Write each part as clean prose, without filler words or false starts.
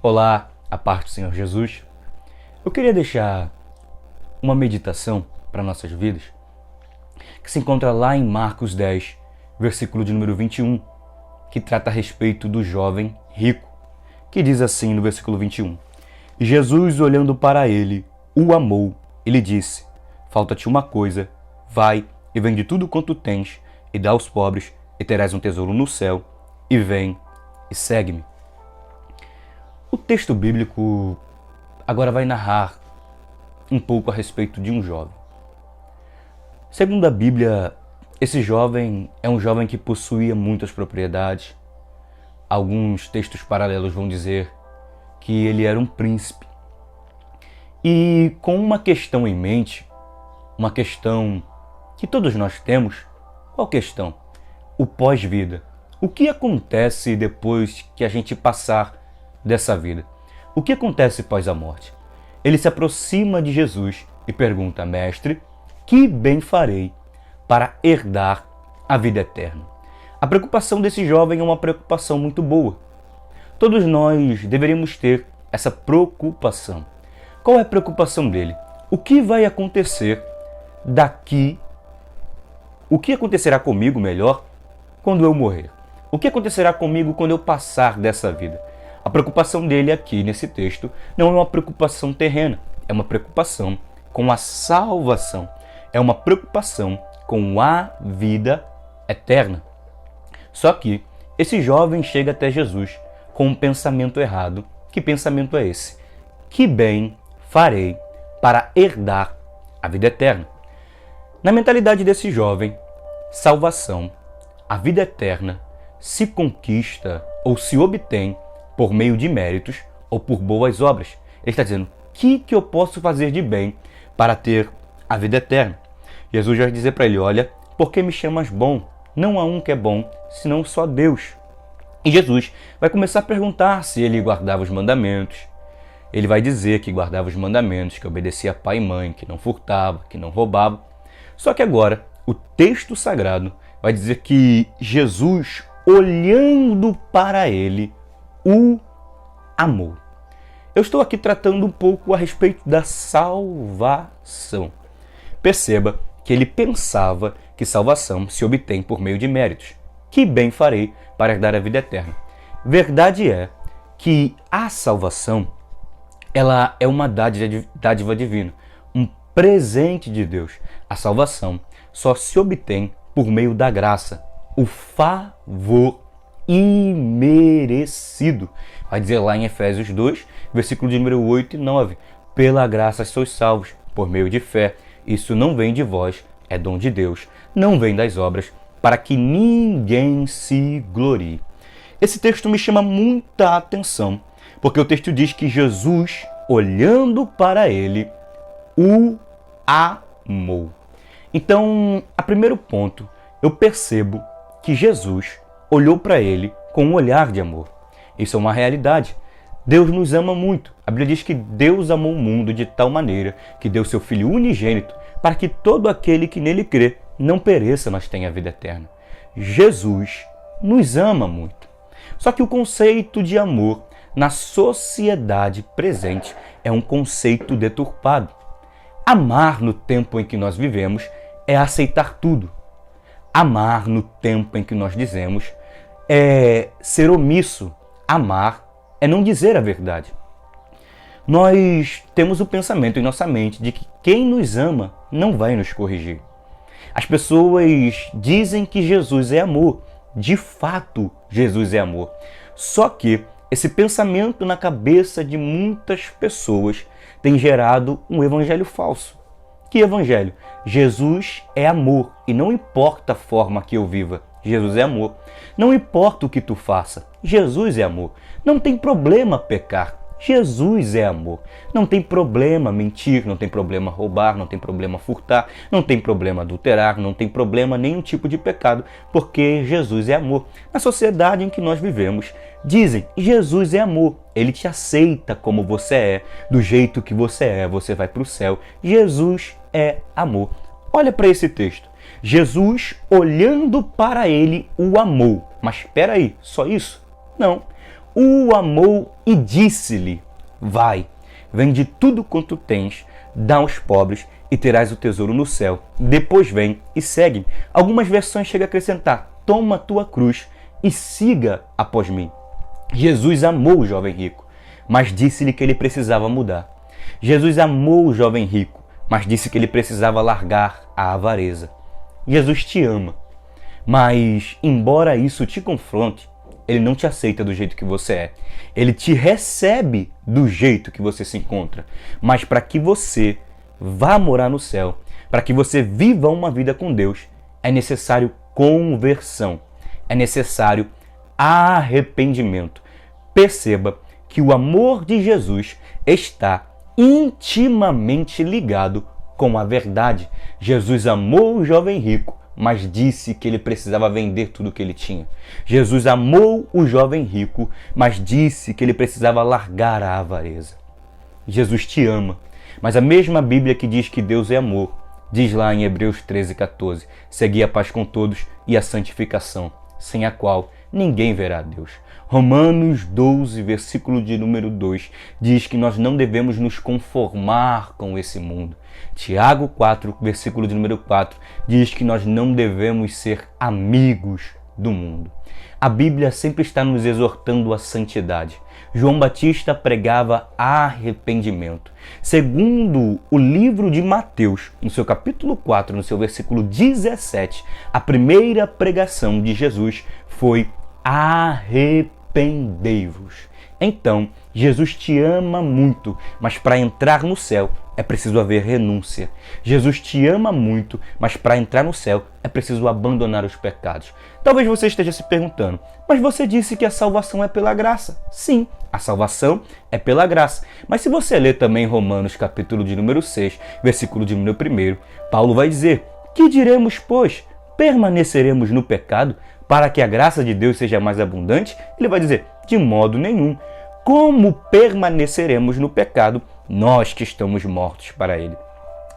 Olá, a paz do Senhor Jesus. Eu queria deixar uma meditação para nossas vidas que se encontra lá em Marcos 10, versículo de número 21, que trata a respeito do jovem rico, que diz assim no versículo 21. Jesus, olhando para ele, o amou e lhe disse: falta-te uma coisa, vai e vende tudo quanto tens e dá aos pobres e terás um tesouro no céu, e vem e segue-me. O texto bíblico agora vai narrar um pouco a respeito de um jovem. Segundo a Bíblia, esse jovem é um jovem que possuía muitas propriedades. Alguns textos paralelos vão dizer que ele era um príncipe. E com uma questão em mente, uma questão que todos nós temos, qual questão? O pós-vida. O que acontece depois que a gente passar dessa vida? O que acontece após a morte? Ele se aproxima de Jesus e pergunta: Mestre, que bem farei para herdar a vida eterna? A preocupação desse jovem é uma preocupação muito boa. Todos nós deveríamos ter essa preocupação. Qual é a preocupação dele? O que vai acontecer daqui? O que acontecerá comigo, melhor, quando eu morrer? O que acontecerá comigo quando eu passar dessa vida? A preocupação dele aqui nesse texto não é uma preocupação terrena, é uma preocupação com a salvação, é uma preocupação com a vida eterna. Só que esse jovem chega até Jesus com um pensamento errado. Que pensamento é esse? Que bem farei para herdar a vida eterna? Na mentalidade desse jovem, salvação, a vida eterna, se conquista ou se obtém por meio de méritos ou por boas obras. Ele está dizendo: o que eu posso fazer de bem para ter a vida eterna? Jesus vai dizer para ele: olha, por que me chamas bom? Não há um que é bom, senão só Deus. E Jesus vai começar a perguntar se ele guardava os mandamentos. Ele vai dizer que guardava os mandamentos, que obedecia a pai e mãe, que não furtava, que não roubava. Só que agora, o texto sagrado vai dizer que Jesus, olhando para ele, o amou. Eu estou aqui tratando um pouco a respeito da salvação. Perceba que ele pensava que salvação se obtém por meio de méritos. Que bem farei para herdar a vida eterna? Verdade é que a salvação, ela é uma dádiva divina, um presente de Deus. A salvação só se obtém por meio da graça, o favor imerecido. Vai dizer lá em Efésios 2, versículo de número 8 e 9. Pela graça sois salvos, por meio de fé. Isso não vem de vós, é dom de Deus. Não vem das obras, para que ninguém se glorie. Esse texto me chama muita atenção, porque o texto diz que Jesus, olhando para ele, o amou. Então, a primeiro ponto, eu percebo que Jesus olhou para ele com um olhar de amor. Isso é uma realidade. Deus nos ama muito. A Bíblia diz que Deus amou o mundo de tal maneira que deu seu Filho unigênito para que todo aquele que nele crê não pereça, mas tenha vida eterna. Jesus nos ama muito. Só que o conceito de amor na sociedade presente é um conceito deturpado. Amar no tempo em que nós vivemos é aceitar tudo. Amar no tempo em que nós dizemos é ser omisso. Amar é não dizer a verdade. Nós temos o pensamento em nossa mente de que quem nos ama não vai nos corrigir. As pessoas dizem que Jesus é amor. De fato, Jesus é amor. Só que esse pensamento na cabeça de muitas pessoas tem gerado um evangelho falso. Que evangelho? Jesus é amor e não importa a forma que eu viva. Jesus é amor. Não importa o que tu faça. Jesus é amor. Não tem problema pecar. Jesus é amor. Não tem problema mentir, não tem problema roubar, não tem problema furtar, não tem problema adulterar, não tem problema nenhum tipo de pecado, porque Jesus é amor. Na sociedade em que nós vivemos, dizem: Jesus é amor. Ele te aceita como você é, do jeito que você vai para o céu. Jesus é amor. Olha para esse texto. Jesus, olhando para ele, o amou. Mas espera aí, só isso? Não. o amou e disse-lhe: vai, vende tudo quanto tens, dá aos pobres e terás o tesouro no céu. Depois vem e segue-me. Algumas versões chegam a acrescentar: toma tua cruz e siga após mim. Jesus amou o jovem rico, mas disse-lhe que ele precisava mudar. Jesus amou o jovem rico, mas disse que ele precisava largar a avareza. Jesus te ama, mas embora isso te confronte, ele não te aceita do jeito que você é. Ele te recebe do jeito que você se encontra, mas para que você vá morar no céu, para que você viva uma vida com Deus, é necessário conversão, é necessário arrependimento. Perceba que o amor de Jesus está intimamente ligado com a verdade. Jesus amou o jovem rico, mas disse que ele precisava vender tudo o que ele tinha. Jesus amou o jovem rico, mas disse que ele precisava largar a avareza. Jesus te ama, mas a mesma Bíblia que diz que Deus é amor, diz lá em Hebreus 13:14, segui a paz com todos e a santificação, sem a qual ninguém verá a Deus. Romanos 12, versículo de número 2, diz que nós não devemos nos conformar com esse mundo. Tiago 4, versículo de número 4, diz que nós não devemos ser amigos do mundo. A Bíblia sempre está nos exortando à santidade. João Batista pregava arrependimento. Segundo o livro de Mateus, no seu capítulo 4, no seu versículo 17, a primeira pregação de Jesus foi: arrependei-vos. Então, Jesus te ama muito, mas para entrar no céu é preciso haver renúncia. Jesus te ama muito, mas para entrar no céu é preciso abandonar os pecados. Talvez você esteja se perguntando: mas você disse que a salvação é pela graça. Sim, a salvação é pela graça. Mas se você ler também Romanos capítulo de número 6, versículo de número 1, Paulo vai dizer: que diremos, pois? Permaneceremos no pecado para que a graça de Deus seja mais abundante? Ele vai dizer: de modo nenhum. Como permaneceremos no pecado, nós que estamos mortos para ele?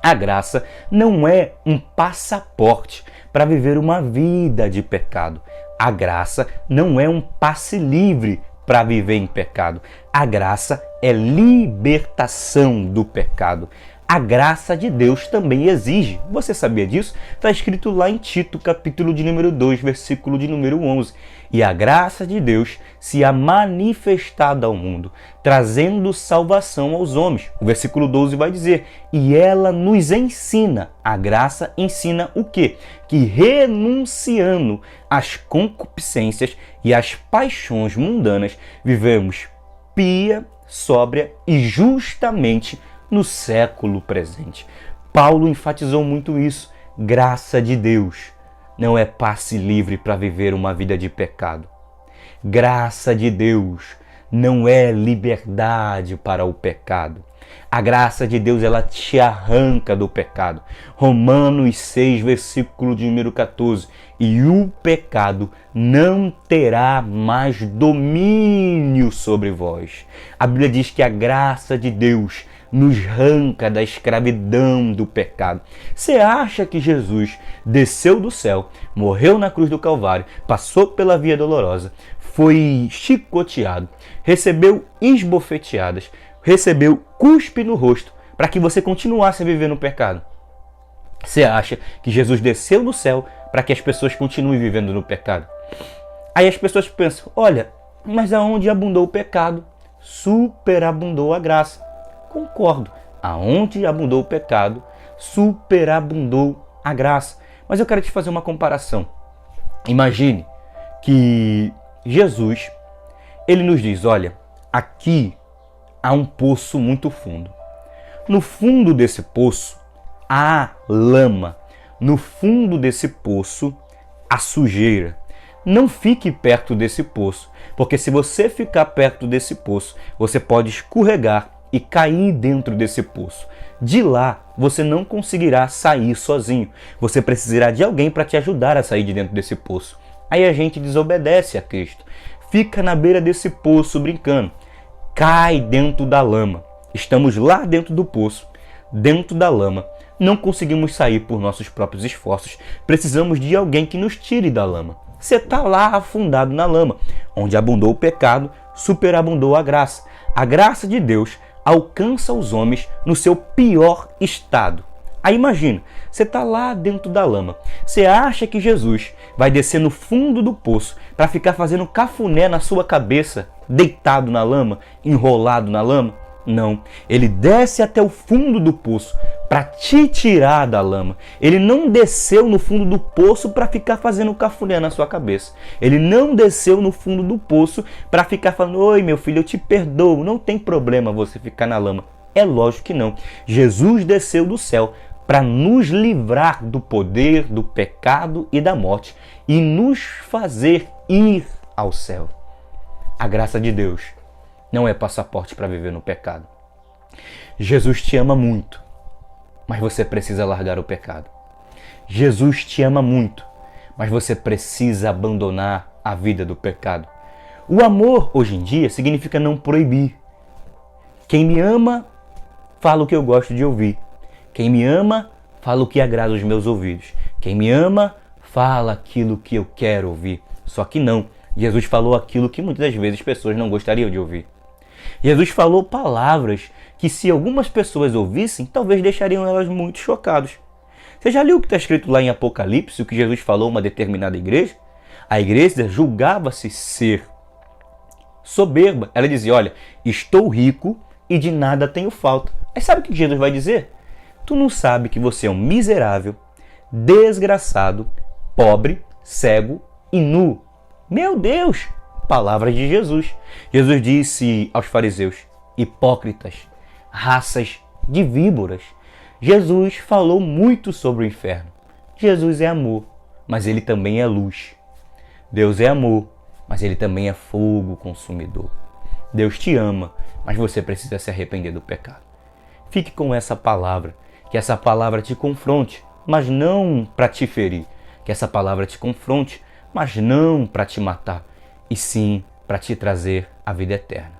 A graça não é um passaporte para viver uma vida de pecado. A graça não é um passe livre para viver em pecado. A graça é libertação do pecado. A graça de Deus também exige. Você sabia disso? Está escrito lá em Tito, capítulo de número 2, versículo de número 11. E a graça de Deus se há manifestado ao mundo, trazendo salvação aos homens. O versículo 12 vai dizer: e ela nos ensina. A graça ensina o quê? Que renunciando às concupiscências e às paixões mundanas, vivemos pia, sóbria e justamente no século presente. Paulo enfatizou muito isso. Graça de Deus não é passe livre para viver uma vida de pecado. Graça de Deus não é liberdade para o pecado. A graça de Deus, ela te arranca do pecado. Romanos 6, versículo de número 14. E o pecado não terá mais domínio sobre vós. A Bíblia diz que a graça de Deus nos arranca da escravidão do pecado. Você acha que Jesus desceu do céu, morreu na cruz do Calvário, passou pela via dolorosa, foi chicoteado, recebeu esbofeteadas, recebeu cuspe no rosto para que você continuasse a viver no pecado? Você acha que Jesus desceu do céu para que as pessoas continuem vivendo no pecado? Aí as pessoas pensam: olha, mas aonde abundou o pecado, superabundou a graça. Concordo, aonde abundou o pecado, superabundou a graça. Mas eu quero te fazer uma comparação. Imagine que Jesus, ele nos diz: olha, aqui há um poço muito fundo. No fundo desse poço há lama. No fundo desse poço há sujeira. Não fique perto desse poço, porque se você ficar perto desse poço, você pode escorregar e cair dentro desse poço. De lá, você não conseguirá sair sozinho. Você precisará de alguém para te ajudar a sair de dentro desse poço. Aí a gente desobedece a Cristo. Fica na beira desse poço brincando. Cai dentro da lama. Estamos lá dentro do poço, dentro da lama. Não conseguimos sair por nossos próprios esforços. Precisamos de alguém que nos tire da lama. Você está lá afundado na lama, onde abundou o pecado, superabundou a graça. A graça de Deus alcança os homens no seu pior estado. Aí imagina, você está lá dentro da lama. Você acha que Jesus vai descer no fundo do poço para ficar fazendo cafuné na sua cabeça, deitado na lama, enrolado na lama? Não, ele desce até o fundo do poço para te tirar da lama. Ele não desceu no fundo do poço para ficar fazendo cafuné na sua cabeça. Ele não desceu no fundo do poço para ficar falando: oi meu filho, eu te perdoo, não tem problema você ficar na lama. É lógico que não. Jesus desceu do céu para nos livrar do poder, do pecado e da morte e nos fazer ir ao céu. A graça de Deus não é passaporte para viver no pecado. Jesus te ama muito, mas você precisa largar o pecado. Jesus te ama muito, mas você precisa abandonar a vida do pecado. O amor, hoje em dia, significa não proibir. Quem me ama, fala o que eu gosto de ouvir. Quem me ama, fala o que agrada os meus ouvidos. Quem me ama, fala aquilo que eu quero ouvir. Só que não. Jesus falou aquilo que muitas das vezes as pessoas não gostariam de ouvir. Jesus falou palavras que, se algumas pessoas ouvissem, talvez deixariam elas muito chocadas. Você já leu o que está escrito lá em Apocalipse, o que Jesus falou a uma determinada igreja? A igreja julgava-se ser soberba. Ela dizia: olha, estou rico e de nada tenho falta. Aí sabe o que Jesus vai dizer? Tu não sabe que você é um miserável, desgraçado, pobre, cego e nu. Meu Deus! Palavras de Jesus. Jesus disse aos fariseus: hipócritas, raças de víboras. Jesus falou muito sobre o inferno. Jesus é amor, mas ele também é luz. Deus é amor, mas ele também é fogo consumidor. Deus te ama, mas você precisa se arrepender do pecado. Fique com essa palavra, que essa palavra te confronte, mas não para te ferir. Que essa palavra te confronte, mas não para te matar, e sim para te trazer a vida eterna.